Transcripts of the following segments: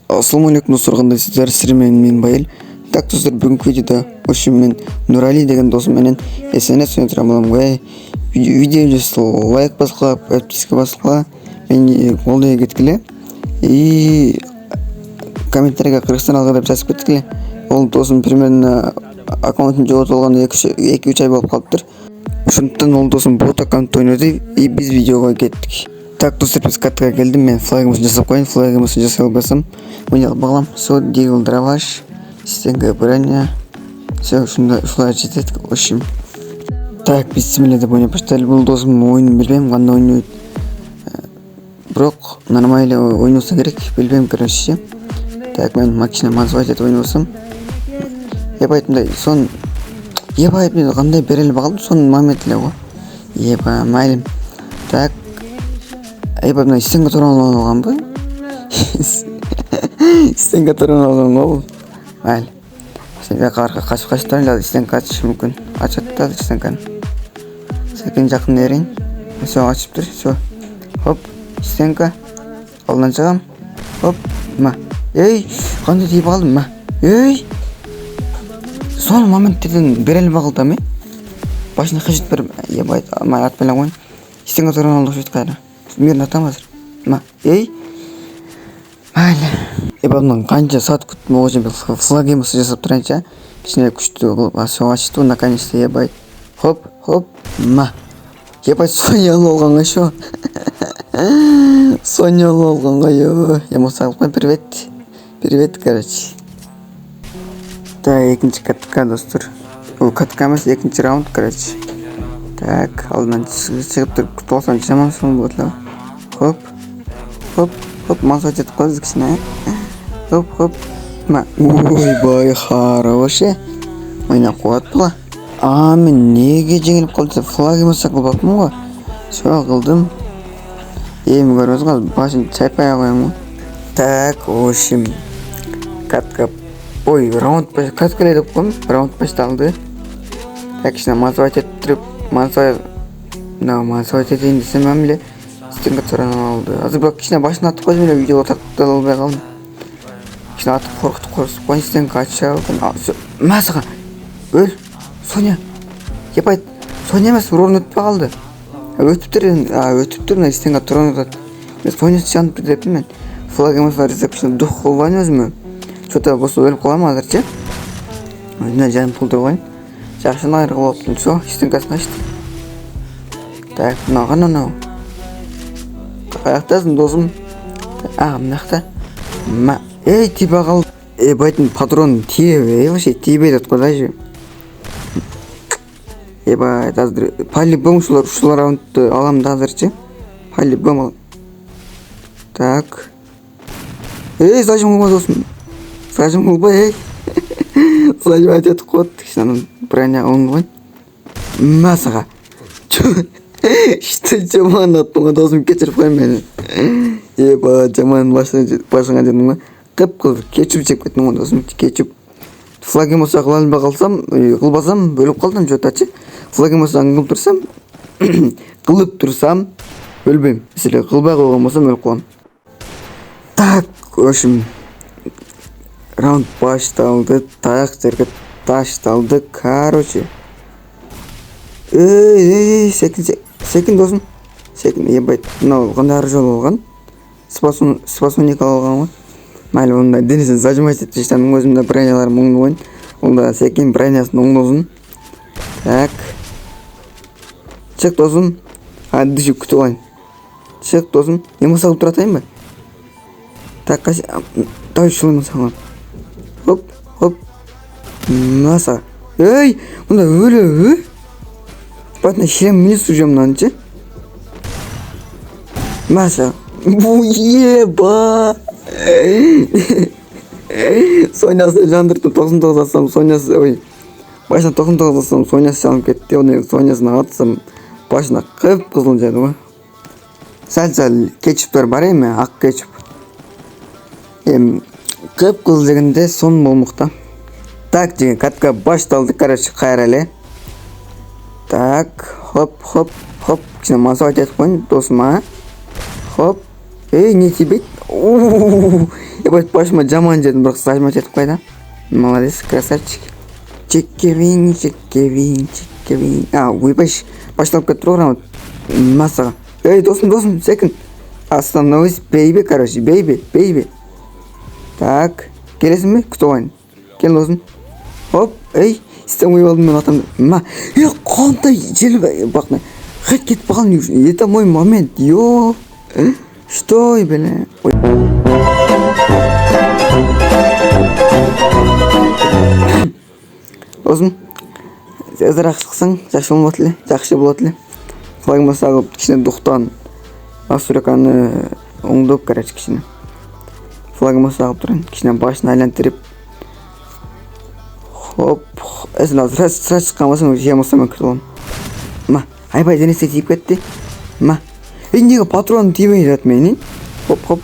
Ассаламу алейкум достор, кандай сиздер мен Байыл. Так достор, бүгүнкү видеода ошо мен Нурали деген досум менен СНС ойнотура болом. Видеоға лайк баскыла, подписка баскыла, мени колдой кеткиле и комментарийге Кыргызстан алга деп жазып кеткиле. Ол досум примерно аккаунтун жоготуп алган 2-3 ай болуп калыптыр. Ошондуктан ол досум бот аккаунтта ойноду и биз видеого кеттик. Так достор, биз катка келдим. Мен флагымызды жасап коеюн. Флагымызды жасай албасам ойнап багалам. Все, дигл драваш, стенга броня. Все, ушулай жетет. Ошим. Так, бисмилля деп ойноп баштайлы. Бул досум оюнун билбейм, кандай ойнойт. Бирок нормально ойносо керек, билбейм, короче. Так, мен максина мазвать этип ойносом. Ебайт мындай сон мен кандай берели багалдым, сонун момент эле го. Еба, майлим. Так, мына стенга туран алганбы? Стенга туран алган го бул. Майли. Стенга арка качып турайын, стенга ачышы мүмкүн. Ачат да стенганы. Секин жакын эрейин. Все, ачып тур. Все. Хоп, стенга. Алдан чыгам. Хоп, ма. Эй, кандай тийип калдым, ма. Эй. Сол моменттерден берели багылдам, э? Башына кыжыт берип, ебайт, май ат белен коюн. Стенга туран алып жет кайра. Мен атам азыр. Ма, эй. Майли. Мындан канча саат күттүм, ошо флагымызды жасап турайынчы. Кичине күчтүү кылып, все ачтуу наконец-то, ебайт. Хоп, ма. Ебайт, Соня алганга ошо. Соня алганга ё. Эмосалып коюн, привет, короче. Так, экинчи катка достор. Бул катка эмес, экинчи раунд, короче. Так, алдынан чыгып туруп күтүп алсам жаман сонун болот эле. Хоп, маза жетип калды кичине. Хоп, ма. Ойбай, хорош. Ойнап коет була. Мен неге жеңилип калды? Флагымызды кылбапмын го. Все кылдым. Эми көрөсүңөр, башын чайпай коем. Так, ошим. Катка. Ой, раунд катка эле деп коем. Раунд башталды. Так, кичине маза этип, маза этейин десем эле стенга туран алды. Азыр бирок кичине башын атып койдум эле, видеого тартып албай калдым. Кичине атып коркутуп коюн, стенга ача. Мазага. Өл, Соня. Ебайт, Соня эмес, урун өтпөй калды. Өтүптүр, стенга туран атат. Мен Соня чанып деппин мен. Флагымыз бар деп кичине дух кылбайм өзүмө. Что-то болсо өлүп калам азырчы. Мына жаным пулдур коюн. Жакшы найыр кылып аптым. Все, стенгасын ачты. Так, мына. Каяктасың досум? Мынакта. Ма, эй, тиба калды. Байтын патрон тиебей, вообще тиебей деп койдойчу. Байт, азыр по-любому ушул раундду алам да азырчы. По-любому. Так. Эй, зажим кылма досум. Зажим кылбай, эй. Зажим айтып коет. Кичине броня оңгой. Масага. Что жаман аттым, досум, кечирип коюн мени. Жаман башыңа жедим. Кып-кып кечип жеп кеттим досум, кечип. Флагымызды кыла албай калсам, кылбасам өлүп калдым жотачы. Флагымызды кылып турсам, өлбөйм. Мисалы кылбай койгон болсом өлүп калам. Так, ошим. Раунд башталды, таяк жерге ташталды, короче. Эй, секин досум. Секин, ебайт, мына кандай ар жол болгон. Спасоник алган го. Майли, мындай денесин зажимать этип иштедим, өзүмдө броняларым оңдо коюн. Онда секин бронясын оңдосун. Так. Чык досум. Дышып күтүп алайын. Чык досум. Эме салып туратайынбы? Так, давай шулайма саган. Хоп. Маса. Эй, мында өлө. Батна шлем минус мынанчы. Маса. Еба. Сонясы жандыртып 99 атсам, Сонясы, ой. Башына 99 атсам, Сонясы жанып кетти. Оны Сонясына атсам, башына кып-кызыл жады го. Сәл кечиптер бар эми, ак кечип. Кып-кызыл дегенде сон болмокта. Так, деген катка башталды, короче, кайра эле. Так, хоп. Кичине маза айтып коюн досума. Хоп. Эй, не тибейт? Ебать, башыма жаман жедім, бірақ сажма жетіп қайда. Молодец, красавчик. Чеккевин. Ойбаш, башталып кетті программа массаға. Эй, досым, секунд. Остановись, бейби, короче, бейби. Так, келесің бе? Күтіп алайын. Кел досым. Хоп, эй, сен ойып алдым мен атамды. Қандай жел бақны. Хоть кетіп қалған, это мой момент, ё. Что, бля? Досым, азырақ шықсаң, жақсы болады ле. Флагыма сағып, кішіне дұқтан. Асураканы оңдып, короче, кішіне. Флагыма сағып тұрын, кішіне башын айлантырып. Хоп, әсін сразу шыққан басым, жемасам мен күтіп оламын. Айбай денесе тиіп кетті. Неге патроны тимей жатыр менен? Хоп.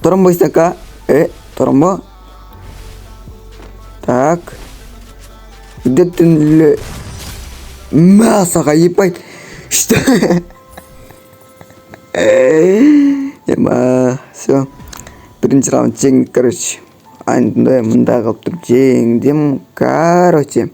Тұрым бойсака. Тұрым ба? Так. Үдеттін саға епайт. Что? Все. Бірінші раунд жеңдім, короче. Мында қалып тұрып жеңдім, короче.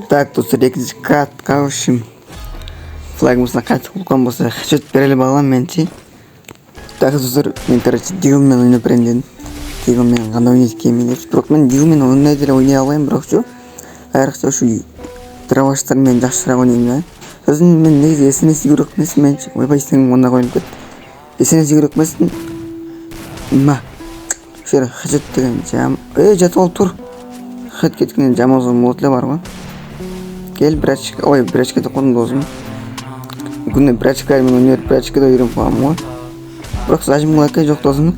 Так, достар, екінші картқа үшім. Флагымызына қайтып құлқан болса, хачет берелі бағылам мен ше. Так, достар, мен, короче, дигілмен ойнап беренден. Дигілмен ғана ойнайды кеймен деп. Бірақ мен дигілмен ойнайды ойнай алайын, бірақ ше. Айрықша шу драваштармен жақшырақ ойнайын. Сосын мен негізі есенесі көрік месін мен ше. Ойбай, сенің онда қойылып кет. Есенесі көрік месін. Шері, хачет деген жам. Жатып алып тұр. Хат кеткенен жамазым өтілі бар ғой. Кел, брачка. Ой, брачка да қондың досым. Күнде брачка мен өнер, брачка да үйрен қоғам ғой. Бірақ сажымғылақа жоқ досым.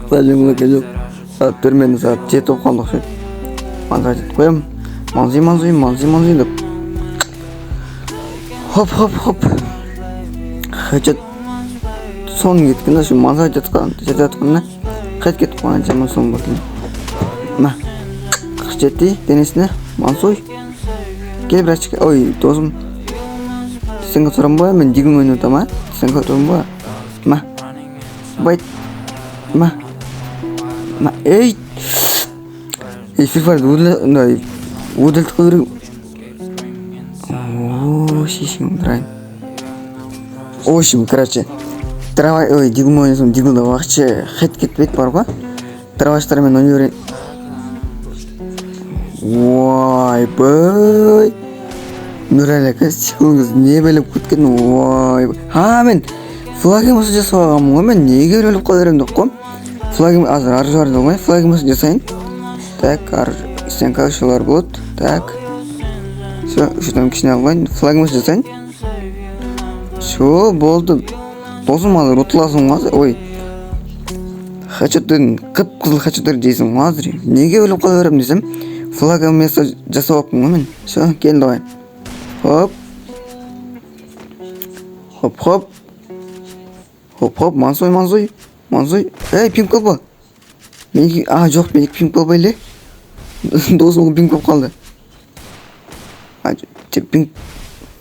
Сажымғылақа жоқ. Сағат түрмені сағат жеті оқалдық шет. Манзай жетіп қоям. Манзай деп. Хоп. Хачет. Соның кеткенде шу манзай жетатқанына. Хат кетіп қоған жаман соң бұтылы. Жетті денесіне, Мансой. Кел, брачка. Ой, досым. Сенге тұрам ба? Мен дигім ойын өтам, а? Сенге тұрам ба? Байт. Эй! Фирфарды өділді қойырым. Шешім, дұрайын. Ошым, короче. Ой, дигім ойын соң, дигілді вақытшы хет кетпейді бар ба? Траваштармен ойын Ойбай. Нұрәлі сикіңіз не біліп көткен? Ойбай. Мен флагымызы жасауғам ғой. Мен неге өліп қаларымды қом? Флагым азыр аржуарды ғой. Флагымызы жасайын. Так, сен қағышылар болады. Так. Все, үшітім кішіне алғайын. Флагымызы жасайын. Все, болды. Досым азыр ұтыласың ғазыр. Ой. Хачеттен, қып-қызыл хачеттер дейсің ғазыр. Неге өліп қаларым дейсім? Флагым место жасауаппын ғой мен. Все, кел давай. Хоп. Мансой. Эй, пинг колба. Менікі, жоқ, менікі пинг колба еле. Досым пинг колб қалды. Пинг.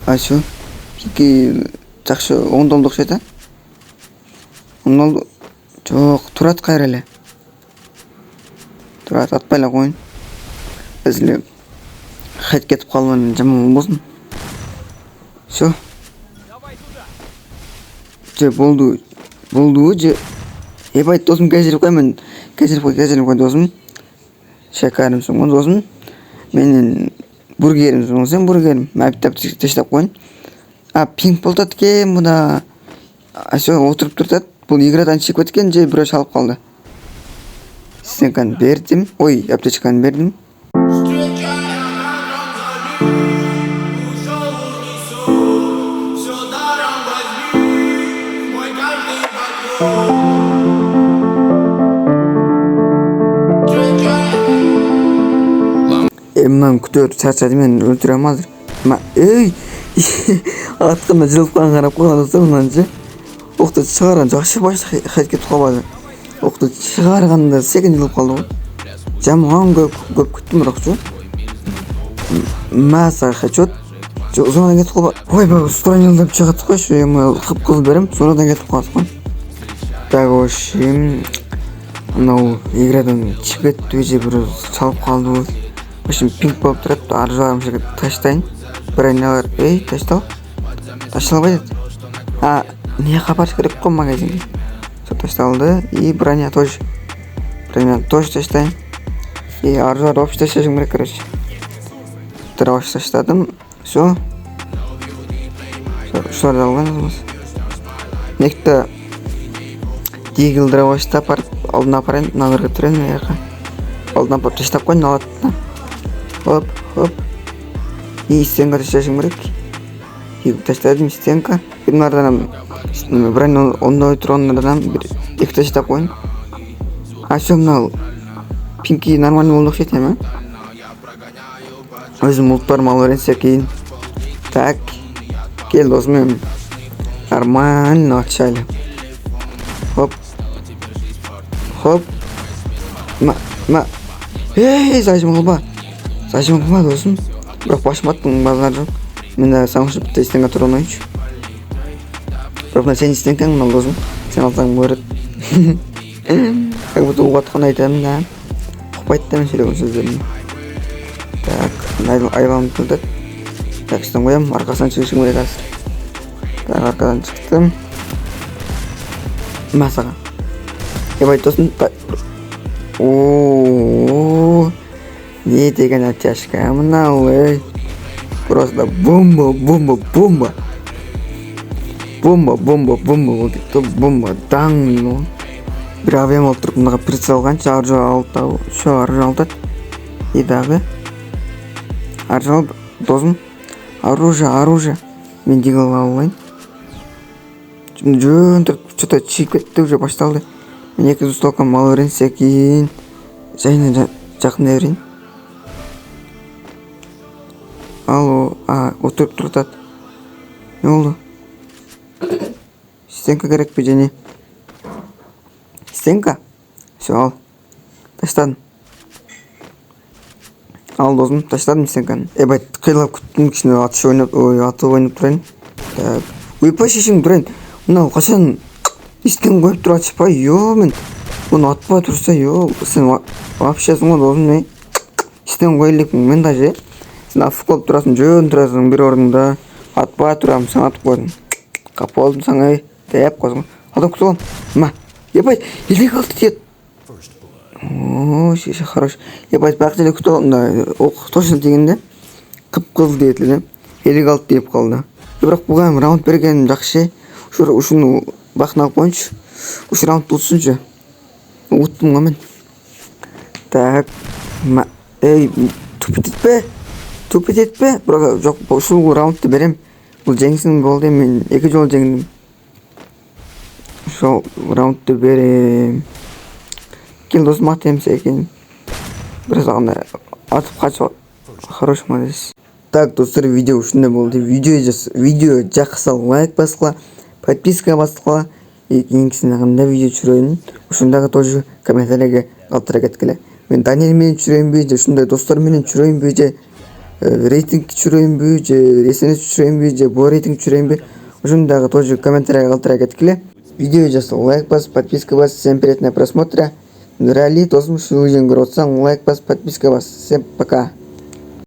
Все. Пингі жақшы оңдалды оқшайда. Оңдалды. Жоқ, тұрат қайыр әлі. Тұрат атпайлы қойын. Әзілі қайт кетіп қалуын жаман болсын. Все. Же болды же. Ебайт досым кәжіріп қой мен. Кәжіріп қой досым. Шәкәрім соң досым. Менен бургерім соң сен бургерім. Мәптеп тештеп қойын. Пинг болтат ке мұна. Все отырып тұртат. Бұл иградан шығып кеткен же біреу шалып қалды. Сенканы бердім. Ой, аптечканы бердім. Мынаны күтіп шаршады мен өлтірем азыр. Ей! Атқанда жылып қалған қарап қойған достар мынаны же. Оқты шығарған жақсы башты қайт кетіп қалбады. Оқты шығарғанда секен жылып қалды ғой. Жаман көп күттім бірақ шу. Саға хачет. Sonradan кетіп қалып. Ойбай, устранилдап шығады қойшы, мен қып-қызыл берем, сонрадан кетіп қалады ғой. Так, в общем, мынау иградан шығып кетті, өзі бір салып қалды ғой. В общем, пинг болып тұрады, ар жағым жігіт таштайын. Брониялар, таштал. Ташталбай деді. Не қапарш керек қой магазинге. Сол ташталды, и броня тоже. Броня тоже таштайын. И ар жағын вообще ташташым керек, короче. Вообще таштадым, все. Шуларды алғанымыз. Некті дегіл дровашты апарып, алдына апарайын, нағырға түрен аяққа. Алдына апарып таштап қойын, алады. Хоп, хоп. И стенка ташташым керек. И таштадым стенка. Мыналардан броня ондай тұрғандардан екі таштап қойын. Все, мынау пинки нормально болды ұқсайды ма? Өзім ұлттарым алыренсе кейін. Так, кел досым, нормально отчали. Хоп, хоп. Зажим қылба досым. Бірақ башыматтың базар жоқ. Мен де саңғышып бітті стенға тұра алмайыншы. Бірақ сен стенкаң мынау досым. Сен алсаң бөрет. Как будто ұғатқан айтамын да. Құпайды да мен сөйлеген сөздерін. Так, айланып келді. Так, үстен қоям, арқасынан шығышым керек қазір. Так, арқадан шықтым. Масаға. Ебай тосын. Не деген оттяжка мынау, Просто бомба. Бомба даң. Бір авиам алып тұрып мынаға прицел алғанша ар жағы алтады. И дағы ар жағы досым. Оружие. Мен дегіл алайын. Жөн тұрып, что-то чиіп кетті, уже башталды. Мен екі ұсталқан мал өренсе кейін. Жайына жақын өрейін. Алло, отырып тұртады. Не oldu? Стенка керек пе және? Стенка? Все, ал. Таштадым. Ал досым, таштадым стенканы. Бай, қиылап күттім кішіне аты ойнап тұрайын. Так, ойпай шешің тұрайын. Мынау қашан стен қойып тұр атшыпай, мен. Оны атпай тұрса, сен вообщесің ғой досым, стен қойылып мен даже. Сен афық болып тұрасың, жөн тұрасың бір орында. Атпай тұрамын, сен атып қойдың. Қапы олдым саңа, тәйіп қосың. Адам күтіп алым. Ебай, елек алды дед. Шеше хорош. Ебай, бақ jelek күтіп алым. Точно дегенде қып-қызыл дейті. Елек алды deyip қалды. Бірақ бұған раунд берген жақшы. Ушыны бақын алып қойыншы. Ушы раунд ұтсыншы. Ұттым ғамен. Так. Тупет етпе. Бірақ жоқ, ұшыл раундты берем. Бұл жеңсің болды, мен екі жол жеңдім. Шол раундты берем. Кел досым атемсе екен. Біраз ағында атып қачы. Хорош молодец. Так, достар, видео ушундай болды. Видео жақса лайк басқыла, подписка басқыла. Кийинкисине кандай видео түшүрөйүн, ушундагы тоже комментарийге калтыра кеткиле. Мен Даниэль менен түшүрөйүнбү же ушундай достор менен түшүрөйүнбү же рейтинг түшүрөйүнбү же СНС түшүрөйүнбү же бо рейтинг түшүрөйүнбү, ушундагы тоже комментарийге калтыра кеткиле. Видео жаса лайк бас, подписка бас. Всем приятного просмотра. Дорогие досым, ушул видеону көрүп атсаң, лайк бас, подписка бас. Всем пока.